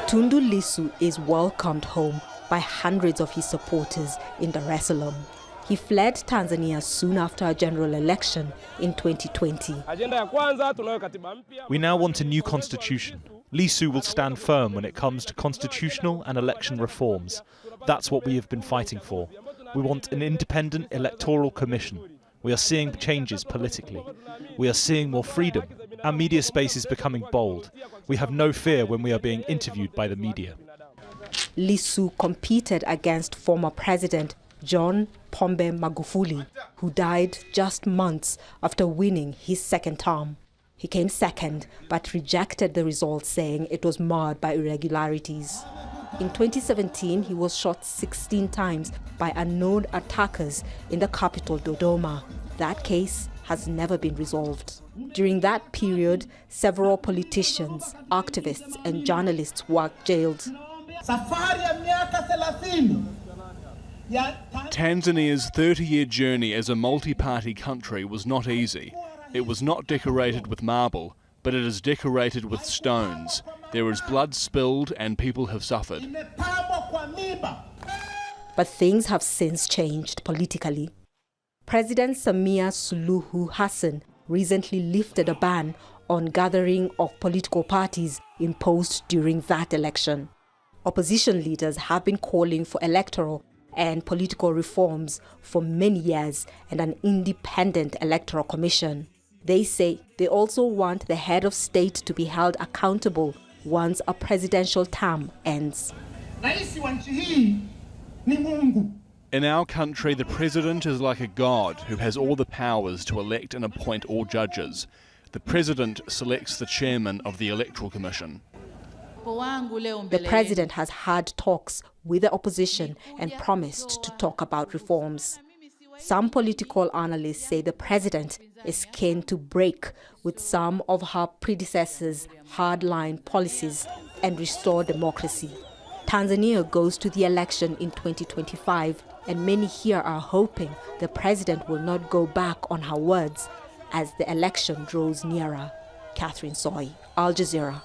Tundu Lissu is welcomed home by hundreds of his supporters in Dar es Salaam. He fled Tanzania soon after a general election in 2020. We now want a new constitution. Lissu will stand firm when it comes to constitutional and election reforms. That's what we have been fighting for. We want an independent electoral commission. We are seeing changes politically. We are seeing more freedom. Our media space is becoming bold. We have no fear when we are being interviewed by the media. Lissu competed against former President John Pombe Magufuli, who died just months after winning his second term. He came second, but rejected the results, saying it was marred by irregularities. In 2017, he was shot 16 times by unknown attackers in the capital, Dodoma. That case has never been resolved. During that period, several politicians, activists, and journalists were jailed. Tanzania's 30-year journey as a multi-party country was not easy. It was not decorated with marble, but it is decorated with stones. There is blood spilled and people have suffered. But things have since changed politically. President Samia Suluhu Hassan recently lifted a ban on gathering of political parties imposed during that election. Opposition leaders have been calling for electoral and political reforms for many years and an independent electoral commission. They say they also want the head of state to be held accountable once a presidential term ends. In our country, the president is like a god who has all the powers to elect and appoint all judges. The president selects the chairman of the electoral commission. The president has had talks with the opposition and promised to talk about reforms. Some political analysts say the president is keen to break with some of her predecessors' hardline policies and restore democracy. Tanzania goes to the election in 2025, and many here are hoping the president will not go back on her words as the election draws nearer. Catherine Soy, Al Jazeera.